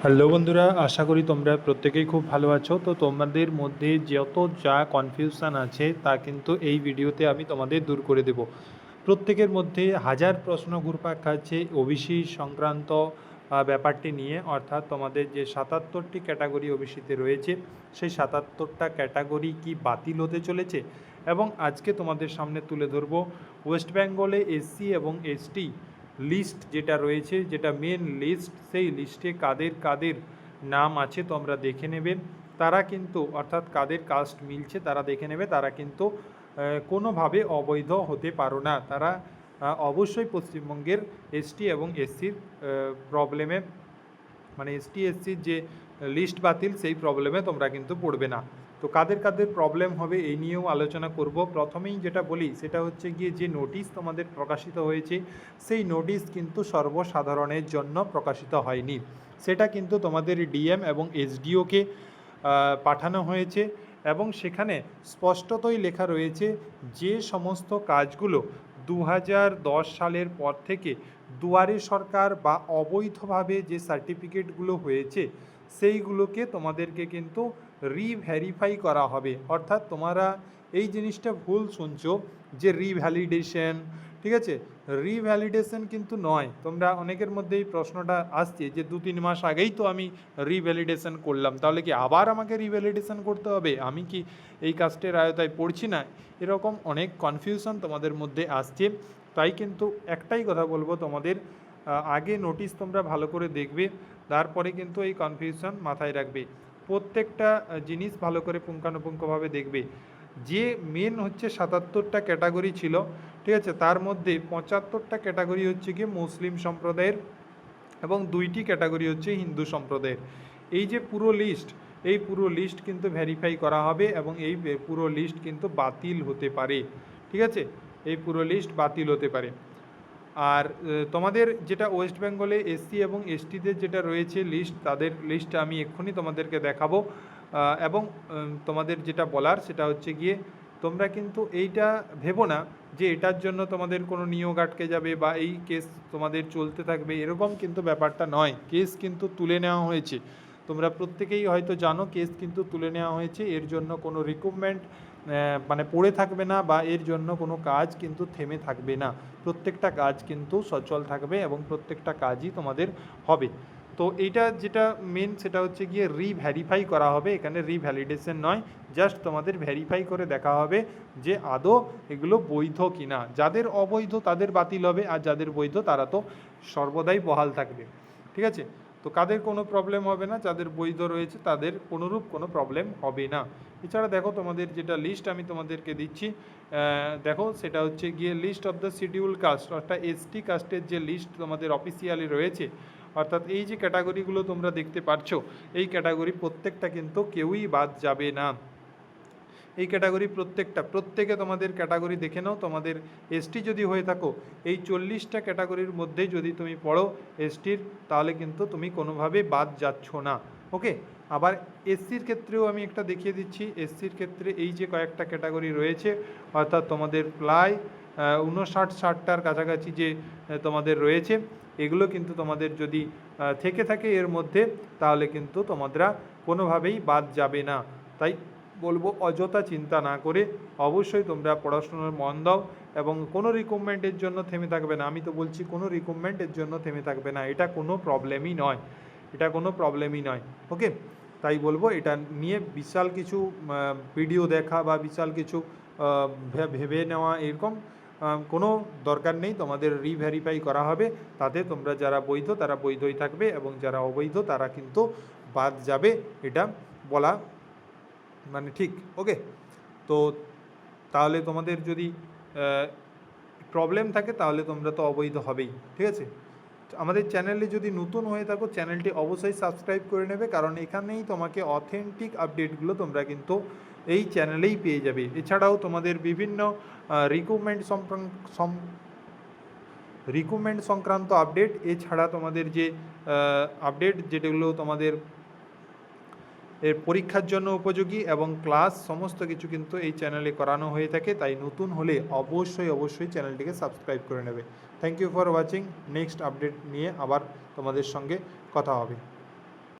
Hello বন্ধুরা, আশা করি তোমরা প্রত্যেকেই খুব ভালো আছো। তো তোমাদের মধ্যে যত যা কনফিউশন আছে তা কিন্তু এই ভিডিওতে আমি তোমাদের দূর করে দেব। প্রত্যেকের মধ্যে হাজার প্রশ্ন ঘুরপাক খাচ্ছে ওবিসি সংক্রান্ত ব্যাপারটি নিয়ে, অর্থাৎ তোমাদের যে ৭৭টি ক্যাটাগরি ওবিসিতে রয়েছে সেই ৭৭টা ক্যাটাগরি কি বাতিল হতে চলেছে, এবং আজকে তোমাদের সামনে তুলে ধরব ওয়েস্ট বেঙ্গলে এসসি এবং এসটি লিস্ট যেটা রয়েছে, যেটা মেন লিস্ট, সেই লিস্টে কাদের কাদের নাম আছে তোমরা দেখে নেবেন। তারা কিন্তু, অর্থাৎ কাদের কাস্ট মিলছে তারা দেখে নেবে, তারা কিন্তু কোনোভাবে অবৈধ হতে পারো না। তারা অবশ্যই পশ্চিমবঙ্গের এসটি এবং এসসির প্রবলেমে, মানে এসটি এসসির যে লিস্ট বাতিল সেই প্রবলেমে তোমরা কিন্তু পড়বে না। তো কাদের কাদের প্রবলেম হবে এই নিয়েও আলোচনা করব। প্রথমেই যেটা বলি সেটা হচ্ছে গিয়ে, যে নোটিশ তোমাদের প্রকাশিত হয়েছে সেই নোটিশ কিন্তু সর্বসাধারণের জন্য প্রকাশিত হয়নি, সেটা কিন্তু তোমাদের ডিএম এবং এসডিওকে পাঠানো হয়েছে, এবং সেখানে স্পষ্টতই লেখা রয়েছে যে সমস্ত কাজগুলো 2010 সালের পর থেকে দুয়ারে সরকার বা অবৈধভাবে যে সার্টিফিকেটগুলো হয়েছে সেইগুলোকে তোমাদেরকে কিন্তু রিভ্যারিফাই করা হবে। অর্থাৎ তোমরা এই জিনিসটা ভুল শুনছো যে রিভ্যালিডেশন, ঠিক আছে, রিভ্যালিডেশন কিন্তু নয়। তোমরা অনেকের মধ্যে এই প্রশ্নটা আসছে যে 2-3 মাস আগেই তো আমি রিভ্যালিডেশন করলাম, তাহলে কি আবার আমাকে রিভ্যালিডেশন করতে হবে, আমি কি এই কাস্টের আয়তায় পড়ছি না? এরকম অনেক কনফিউশন তোমাদের মধ্যে আসছে। তাই কিন্তু একটাই কথা বলবো তোমাদের, আগে নোটিশ তোমরা ভালো করে দেখবে, তারপরে কিন্তু এই কনফিউশন মাথায় রাখবে। প্রত্যেকটা জিনিস ভালো করে পুঙ্খানুপুঙ্খভাবে দেখবে। যে মেন হচ্ছে ৭৭টা ক্যাটাগরি ছিল, ঠিক আছে, তার মধ্যে ৭৫টা ক্যাটাগরি হচ্ছে কি মুসলিম সম্প্রদায়ের এবং 2টি ক্যাটাগরি হচ্ছে হিন্দু সম্প্রদায়ের। এই যে পুরো লিস্ট, এই পুরো লিস্ট কিন্তু ভেরিফাই করা হবে এবং এই পুরো লিস্ট কিন্তু বাতিল হতে পারে, ঠিক আছে, এই পুরো লিস্ট বাতিল হতে পারে। আর তোমাদের যেটা ওয়েস্ট বেঙ্গলে এসসি এবং এসটিদের যেটা রয়েছে লিস্ট, তাদের লিস্ট আমি এক্ষুনি তোমাদেরকে দেখাবো। এবং তোমাদের যেটা বলার সেটা হচ্ছে গিয়ে, তোমরা কিন্তু এইটা ভেবো না যে এটার জন্য তোমাদের কোনো নিয়োগ আটকে যাবে বা এই কেস তোমাদের চলতে থাকবে, এরকম কিন্তু ব্যাপারটা নয়। কেস কিন্তু তুলে নেওয়া হয়েছে, তোমরা প্রত্যেকেই হয়তো জানো কেস কিন্তু তুলে নেওয়া হয়েছে। এর জন্য কোনো রিক্রুটমেন্ট মানে পড়ে থাকবে না, বা এর জন্য কোনো কাজ কিন্তু থেমে থাকবে না। প্রত্যেকটা কাজ কিন্তু সচল থাকবে এবং প্রত্যেকটা কাজই তোমাদের হবে। তো এইটা যেটা মেন সেটা হচ্ছে গিয়ে রিভ্যারিফাই করা হবে, এখানে রিভ্যালিডেশন নয়, জাস্ট তোমাদের ভেরিফাই করে দেখা হবে যে আদৌ এগুলো বৈধ কি না। যাদের অবৈধ তাদের বাতিল হবে, আর যাদের বৈধ তারা তো সর্বদাই বহাল থাকবে, ঠিক আছে। তো কাদের কোনো প্রবলেম হবে না, যাদের বৈধ রয়েছে তাদের কোনোরূপ কোনো প্রবলেম হবে না। এছাড়া দেখো তোমাদের যেটা লিস্ট আমি তোমাদেরকে দিচ্ছি, দেখো সেটা হচ্ছে গিয়ে list of the schedule caste, অর্থাৎ এসটি কাস্টের যে লিস্ট তোমাদের অফিসিয়ালি রয়েছে, অর্থাৎ এই যে ক্যাটাগরিগুলো তোমরা দেখতে পাচ্ছ, এই ক্যাটাগরি প্রত্যেকটা কিন্তু কেউই বাদ যাবে না। এই ক্যাটাগরি প্রত্যেকে তোমাদের ক্যাটাগরি দেখে নাও। তোমাদের এসটি যদি হয়ে থাকো, এই 40টা ক্যাটাগরির মধ্যে যদি তুমি পড়ো এসটির, তাহলে কিন্তু তুমি কোনোভাবে বাদ যাচ্ছ না, ওকে। আবার এসসির ক্ষেত্রেও আমি একটা দেখিয়ে দিচ্ছি। এসসির ক্ষেত্রে এই যে কয়েকটা ক্যাটাগরি রয়েছে, অর্থাৎ তোমাদের প্রায় 59-60টার কাছাকাছি যে তোমাদের রয়েছে, এগুলো কিন্তু তোমাদের যদি থেকে থাকে এর মধ্যে, তাহলে কিন্তু তোমরা কোনোভাবেই বাদ যাবে না। তাই বলবো অযথা চিন্তা না করে অবশ্যই তোমরা পড়াশোনার মন দাও, এবং কোনো রিক্রুটমেন্টের জন্য থেমে থাকবে না। আমি তো বলছি কোনো রিক্রুটমেন্টের জন্য থেমে থাকবে না, এটা কোনো প্রবলেমই নয়, এটা কোনো প্রবলেমই নয়, ওকে। তাই বলবো এটা নিয়ে বিশাল কিছু ভিডিও দেখা বা বিশাল কিছু ভেবে নেওয়া এরকম কোনো দরকার নেই। তোমাদের রিভেরিফাই করা হবে, তাতে তোমরা যারা বৈধ তারা বৈধই থাকবে, এবং যারা অবৈধ তারা কিন্তু বাদ যাবে, এটা বলা মানে ঠিক, ওকে। তো তাহলে তোমাদের যদি প্রবলেম থাকে তাহলে তোমরা তো অবৈধ হবেই, ঠিক আছে। আমাদের চ্যানেলে যদি নতুন হয়ে থাকো, চ্যানেলটি অবশ্যই সাবস্ক্রাইব করে নেবে, কারণ এখানেই তোমাকে অথেন্টিক আপডেটগুলো তোমরা কিন্তু এই চ্যানেলেই পেয়ে যাবে। এছাড়াও তোমাদের বিভিন্ন রিক্রুটমেন্ট সংক্রান্ত আপডেট, এছাড়া তোমাদের যে আপডেট যেগুলো তোমাদের এর পরীক্ষার জন্য উপযোগী এবং ক্লাস সমস্ত কিছু কিন্তু এই চ্যানেলে করানো হয়ে থাকে। তাই নতুন হলে অবশ্যই চ্যানেলটিকে সাবস্ক্রাইব করে নেবে। Thank you for watching. Next update নিয়ে আবার তোমাদের সঙ্গে কথা হবে।